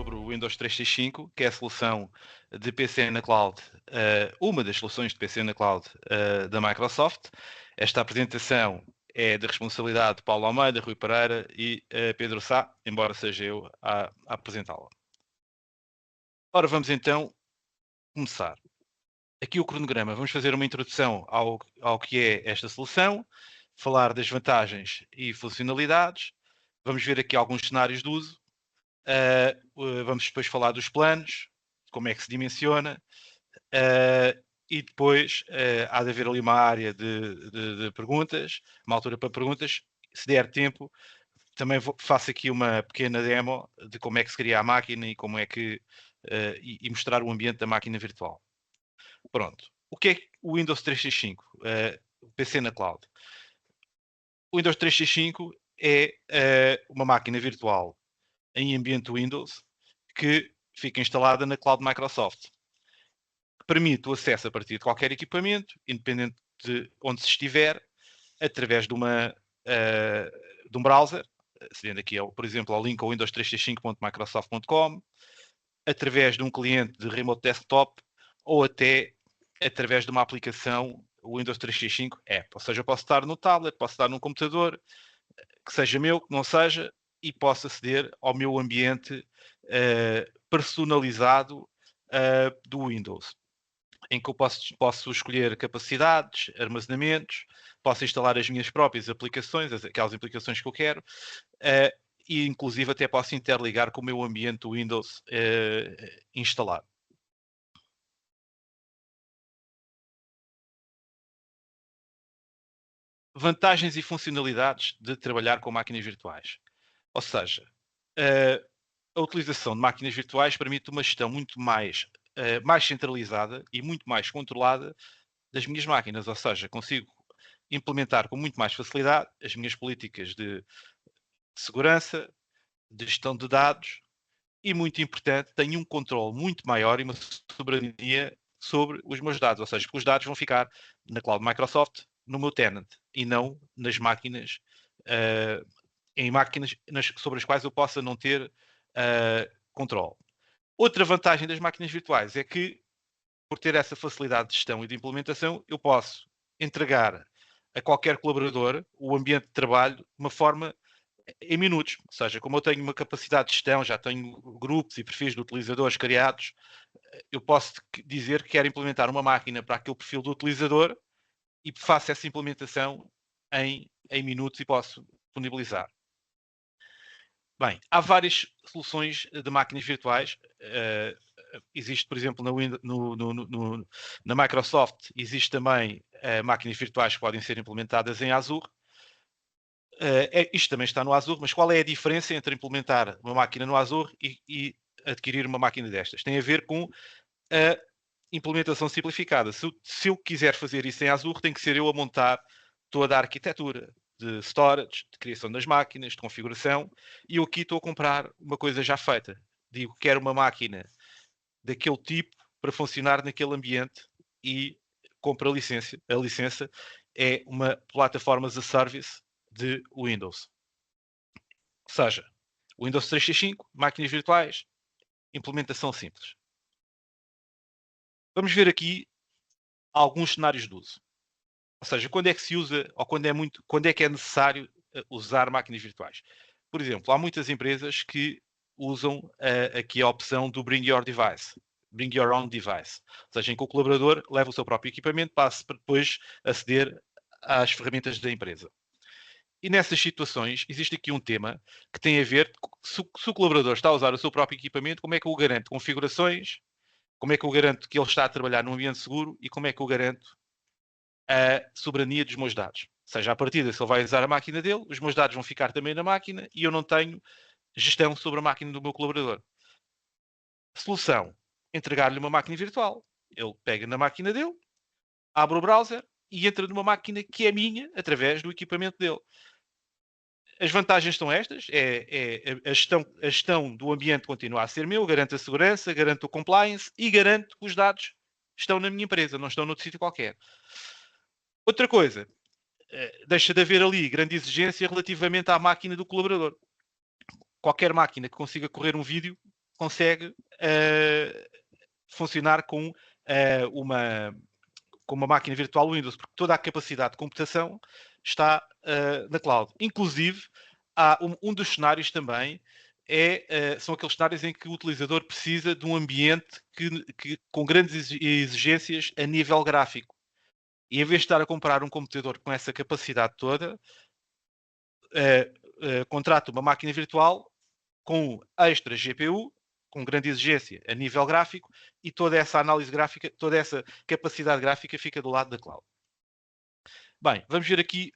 sobre o Windows 365, que é a solução de PC na cloud, uma das soluções de PC na cloud da Microsoft. Esta apresentação é de responsabilidade de Paulo Almeida, Rui Pereira e Pedro Sá, embora seja eu a apresentá-la. Ora, vamos então começar. Aqui o cronograma. Vamos fazer uma introdução ao que é esta solução, falar das vantagens e funcionalidades. Vamos ver aqui alguns cenários de uso. Vamos depois falar dos planos, como é que se dimensiona, e depois há de haver ali uma área de perguntas, uma altura para perguntas. Se der tempo, também faço aqui uma pequena demo de como é que se cria a máquina e como é que e mostrar o ambiente da máquina virtual. Pronto. O que é o Windows 365? O PC na cloud. O Windows 365 é uma máquina virtual em ambiente Windows que fica instalada na cloud Microsoft. Permite o acesso a partir de qualquer equipamento, independente de onde se estiver, através de um browser, acedendo aqui, por exemplo, ao link ao windows365.microsoft.com, através de um cliente de remote desktop ou até através de uma aplicação Windows 365 App. Ou seja, eu posso estar no tablet, posso estar num computador, que seja meu, que não seja, e posso aceder ao meu ambiente personalizado do Windows, em que eu posso escolher capacidades, armazenamentos, posso instalar as minhas próprias aplicações, aquelas aplicações que eu quero, e inclusive até posso interligar com o meu ambiente Windows instalado. Vantagens e funcionalidades de trabalhar com máquinas virtuais. Ou seja, a utilização de máquinas virtuais permite uma gestão muito mais centralizada e muito mais controlada das minhas máquinas. Ou seja, consigo implementar com muito mais facilidade as minhas políticas de segurança, de gestão de dados e, muito importante, tenho um controle muito maior e uma soberania sobre os meus dados. Ou seja, porque os dados vão ficar na cloud Microsoft, no meu tenant, e não nas máquinas, em máquinas sobre as quais eu possa não ter controle. Outra vantagem das máquinas virtuais é que, por ter essa facilidade de gestão e de implementação, eu posso entregar a qualquer colaborador o ambiente de trabalho de uma forma em minutos. Ou seja, como eu tenho uma capacidade de gestão, já tenho grupos e perfis de utilizadores criados, eu posso dizer que quero implementar uma máquina para aquele perfil do utilizador e faço essa implementação em minutos e posso disponibilizar. Bem, há várias soluções de máquinas virtuais. Existe, por exemplo, na Microsoft, existe também máquinas virtuais que podem ser implementadas em Azure. Isto também está no Azure, mas qual é a diferença entre implementar uma máquina no Azure e adquirir uma máquina destas? Tem a ver com a implementação simplificada. Se eu quiser fazer isso em Azure, tem que ser eu a montar toda a arquitetura de storage, de criação das máquinas, de configuração, e eu aqui estou a comprar uma coisa já feita. Digo, quero uma máquina daquele tipo para funcionar naquele ambiente e compro a licença. A licença é uma plataforma as a service de Windows. Ou seja, Windows 365, máquinas virtuais, implementação simples. Vamos ver aqui alguns cenários de uso. Ou seja, quando é que se usa ou quando é que é necessário usar máquinas virtuais? Por exemplo, há muitas empresas que usam aqui a opção do Bring Your Device, Bring Your Own Device. Ou seja, em que o colaborador leva o seu próprio equipamento para depois aceder às ferramentas da empresa. E nessas situações, existe aqui um tema que tem a ver, se o colaborador está a usar o seu próprio equipamento, como é que eu garanto configurações, como é que eu garanto que ele está a trabalhar num ambiente seguro e como é que eu garanto a soberania dos meus dados. Ou seja, a partir se ele vai usar a máquina dele, os meus dados vão ficar também na máquina e eu não tenho gestão sobre a máquina do meu colaborador. Solução: entregar-lhe uma máquina virtual. Ele pega na máquina dele, abre o browser e entra numa máquina que é minha através do equipamento dele. As vantagens são estas: a gestão do ambiente continua a ser meu, garanto a segurança, garanto o compliance e garanto que os dados estão na minha empresa, não estão noutro sítio qualquer. Outra coisa, deixa de haver ali grande exigência relativamente à máquina do colaborador. Qualquer máquina que consiga correr um vídeo consegue funcionar com uma máquina virtual Windows, porque toda a capacidade de computação está na cloud. Inclusive, há um dos cenários também são aqueles cenários em que o utilizador precisa de um ambiente com grandes exigências a nível gráfico. E em vez de estar a comprar um computador com essa capacidade toda, contrata uma máquina virtual com extra GPU, com grande exigência a nível gráfico, e toda essa análise gráfica, toda essa capacidade gráfica fica do lado da cloud. Bem, vamos ver aqui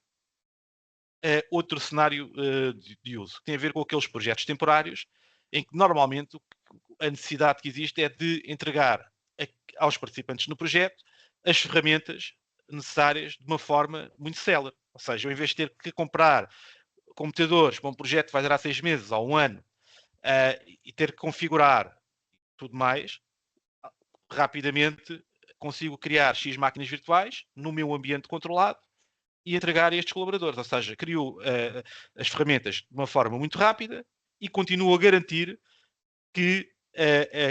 outro cenário de uso, que tem a ver com aqueles projetos temporários, em que normalmente a necessidade que existe é de entregar aos participantes no projeto as ferramentas necessárias de uma forma muito célere. Ou seja, eu, em vez de ter que comprar computadores para um projeto que vai durar 6 meses ou 1 ano e ter que configurar tudo mais, rapidamente consigo criar X máquinas virtuais no meu ambiente controlado e entregar a estes colaboradores. Ou seja, crio as ferramentas de uma forma muito rápida e continuo a garantir que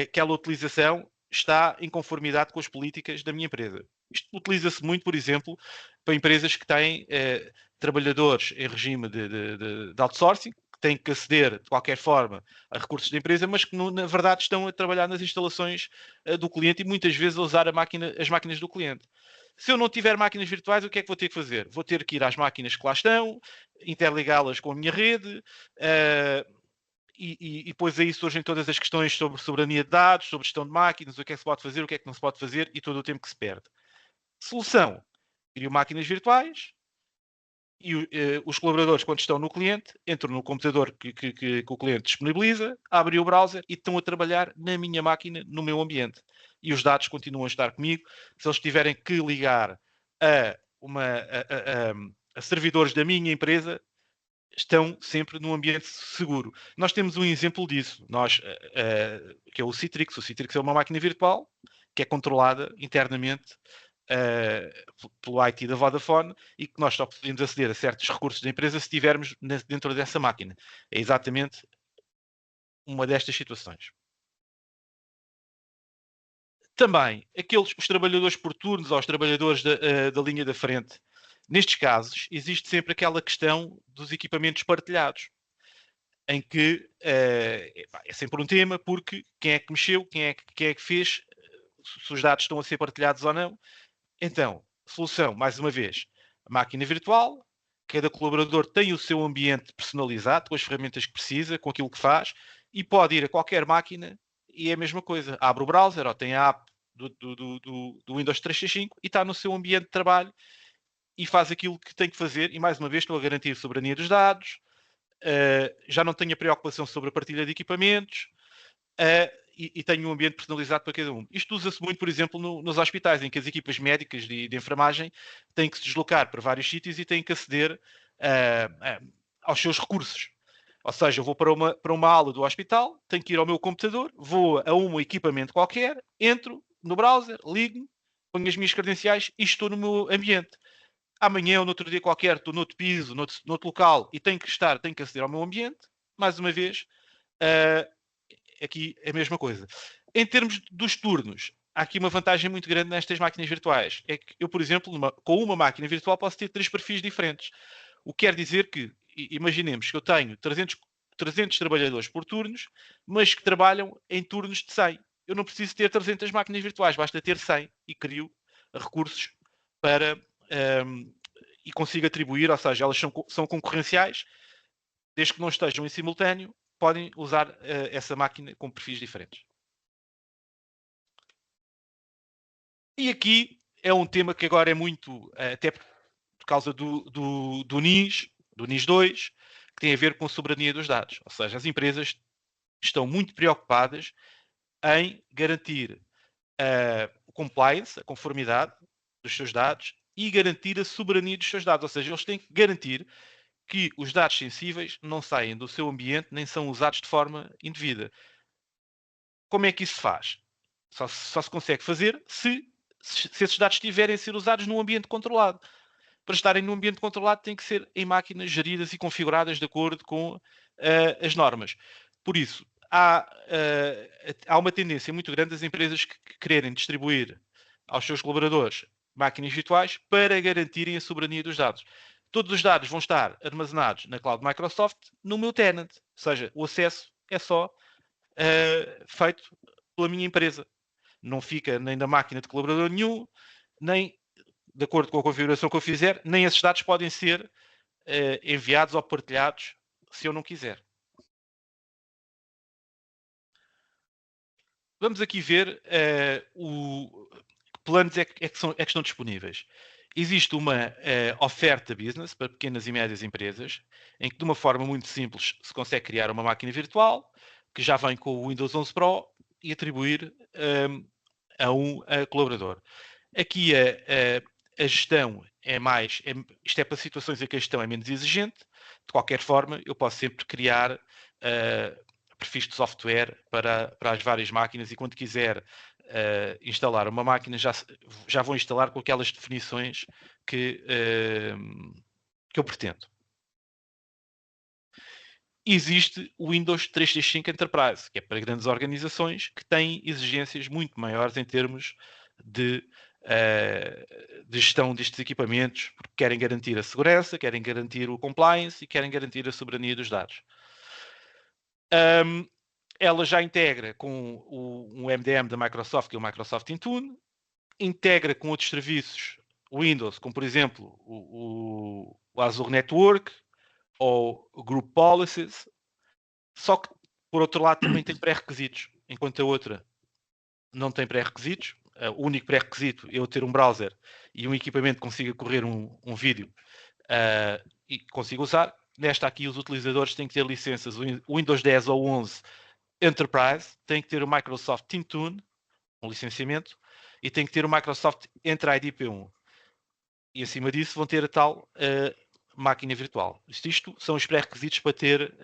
aquela utilização está em conformidade com as políticas da minha empresa. Isto utiliza-se muito, por exemplo, para empresas que têm trabalhadores em regime de outsourcing, que têm que aceder de qualquer forma a recursos da empresa, mas que na verdade estão a trabalhar nas instalações do cliente e muitas vezes a usar as máquinas do cliente. Se eu não tiver máquinas virtuais, o que é que vou ter que fazer? Vou ter que ir às máquinas que lá estão, interligá-las com a minha rede, e depois aí surgem todas as questões sobre soberania de dados, sobre gestão de máquinas, o que é que se pode fazer, o que é que não se pode fazer e todo o tempo que se perde. Solução: crio máquinas virtuais e os colaboradores, quando estão no cliente, entram no computador que o cliente disponibiliza, abrem o browser e estão a trabalhar na minha máquina, no meu ambiente. E os dados continuam a estar comigo. Se eles tiverem que ligar a, a servidores da minha empresa, estão sempre num ambiente seguro. Nós temos um exemplo disso, que é o Citrix. O Citrix é uma máquina virtual que é controlada internamente pelo IT da Vodafone e que nós só podemos aceder a certos recursos da empresa se estivermos dentro dessa máquina. É exatamente uma destas situações. Também, os trabalhadores por turnos ou os trabalhadores da linha da frente. Nestes casos, existe sempre aquela questão dos equipamentos partilhados, em que é sempre um tema, porque quem é que mexeu, quem é que fez, se os dados estão a ser partilhados ou não. Então, solução, mais uma vez, a máquina virtual, cada colaborador tem o seu ambiente personalizado, com as ferramentas que precisa, com aquilo que faz, e pode ir a qualquer máquina e é a mesma coisa. Abre o browser ou tem a app do Windows 365 e está no seu ambiente de trabalho e faz aquilo que tem que fazer. E mais uma vez estou a garantir a soberania dos dados, já não tenho a preocupação sobre a partilha de equipamentos e tenho um ambiente personalizado para cada um. Isto usa-se muito, por exemplo, nos hospitais, em que as equipas médicas de enfermagem têm que se deslocar para vários sítios e têm que aceder aos seus recursos. Ou seja, eu vou para uma ala do hospital, tenho que ir ao meu computador, vou a um equipamento qualquer, entro no browser, ligo-me, ponho as minhas credenciais e estou no meu ambiente. Amanhã ou no outro dia qualquer, estou noutro piso, noutro local e tenho que aceder ao meu ambiente, mais uma vez, aqui é a mesma coisa. Em termos dos turnos, há aqui uma vantagem muito grande nestas máquinas virtuais. É que eu, por exemplo, com uma máquina virtual posso ter 3 perfis diferentes. O que quer dizer que, imaginemos que eu tenho 300 trabalhadores por turnos, mas que trabalham em turnos de 100. Eu não preciso ter 300 máquinas virtuais, basta ter 100 e crio recursos para e consigo atribuir, ou seja, elas são concorrenciais, desde que não estejam em simultâneo, podem usar essa máquina com perfis diferentes. E aqui é um tema que agora é muito, até por causa do NIS 2, que tem a ver com a soberania dos dados. Ou seja, as empresas estão muito preocupadas em garantir o compliance, a conformidade dos seus dados e garantir a soberania dos seus dados. Ou seja, eles têm que garantir que os dados sensíveis não saem do seu ambiente nem são usados de forma indevida. Como é que isso se faz? Só se consegue fazer se esses dados estiverem a ser usados num ambiente controlado. Para estarem num ambiente controlado têm que ser em máquinas geridas e configuradas de acordo com as normas. Por isso, há uma tendência muito grande das empresas que quererem distribuir aos seus colaboradores máquinas virtuais para garantirem a soberania dos dados. Todos os dados vão estar armazenados na cloud Microsoft no meu tenant, ou seja, o acesso é só feito pela minha empresa. Não fica nem na máquina de colaborador nenhum, nem de acordo com a configuração que eu fizer, nem esses dados podem ser enviados ou partilhados se eu não quiser. Vamos aqui ver que planos é que estão disponíveis. Existe uma oferta business para pequenas e médias empresas, em que de uma forma muito simples se consegue criar uma máquina virtual que já vem com o Windows 11 Pro e atribuir a um colaborador. Aqui a gestão é mais, isto é para situações em que a gestão é menos exigente. De qualquer forma, eu posso sempre criar perfis de software para as várias máquinas e quando quiser instalar uma máquina já vou instalar com aquelas definições que eu pretendo. Existe o Windows 365 Enterprise, que é para grandes organizações que têm exigências muito maiores em termos de gestão destes equipamentos, porque querem garantir a segurança, querem garantir o compliance e querem garantir a soberania dos dados. Ela já integra com um MDM da Microsoft, que é o Microsoft Intune, integra com outros serviços Windows, como por exemplo o Azure Network ou o Group Policies, só que por outro lado também tem pré-requisitos, enquanto a outra não tem pré-requisitos. O único pré-requisito é eu ter um browser e um equipamento que consiga correr um vídeo e consiga usar. Nesta aqui, os utilizadores têm que ter licenças. O Windows 10 ou 11 Enterprise tem que ter o Microsoft Intune, um licenciamento, e tem que ter o Microsoft Entra ID P1. E acima disso vão ter a tal máquina virtual. Isto são os pré-requisitos para ter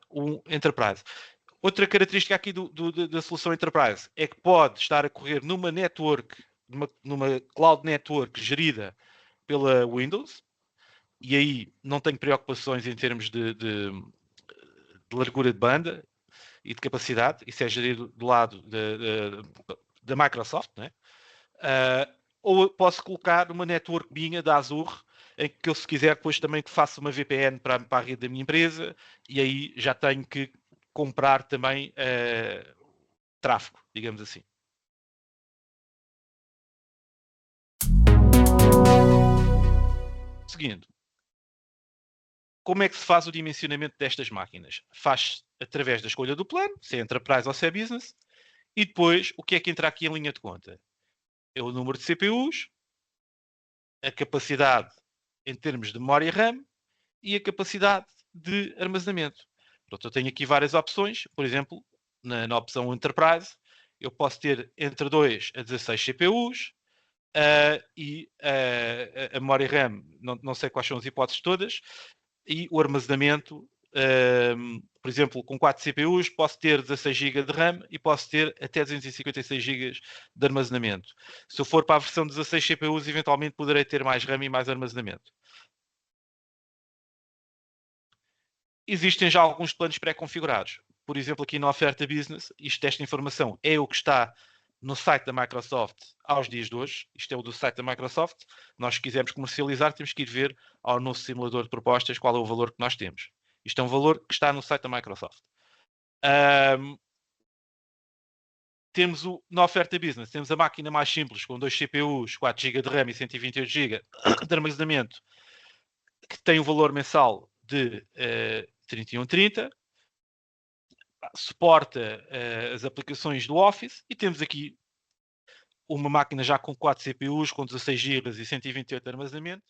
um Enterprise. Outra característica aqui da solução Enterprise é que pode estar a correr numa network, numa cloud network gerida pela Windows, e aí não tenho preocupações em termos de largura de banda e de capacidade, isso é gerido do lado da Microsoft, né? Ou posso colocar uma network minha da Azure, em que eu, se quiser, depois também que faça uma VPN para a rede da minha empresa, e aí já tenho que comprar também tráfego, digamos assim. Seguindo, como é que se faz o dimensionamento destas máquinas? Faz através da escolha do plano, se é Enterprise ou se é Business, e depois o que é que entra aqui em linha de conta? É o número de CPUs, a capacidade em termos de memória RAM e a capacidade de armazenamento. Portanto, eu tenho aqui várias opções. Por exemplo, na opção Enterprise, eu posso ter entre 2 a 16 CPUs e a memória RAM, não sei quais são as hipóteses todas, e o armazenamento, por exemplo, com 4 CPUs, posso ter 16 GB de RAM e posso ter até 256 GB de armazenamento. Se eu for para a versão 16 CPUs, eventualmente poderei ter mais RAM e mais armazenamento. Existem já alguns planos pré-configurados. Por exemplo, aqui na oferta business, esta informação é o que está no site da Microsoft aos dias de hoje. Isto é o do site da Microsoft. Nós, se quisermos comercializar, temos que ir ver ao nosso simulador de propostas qual é o valor que nós temos. Isto é um valor que está no site da Microsoft. Temos na oferta business, temos a máquina mais simples, com 2 CPUs, 4 GB de RAM e 128 GB de armazenamento, que tem um valor mensal de 31,30, suporta as aplicações do Office, e temos aqui uma máquina já com 4 CPUs, com 16 GB e 128 de armazenamento.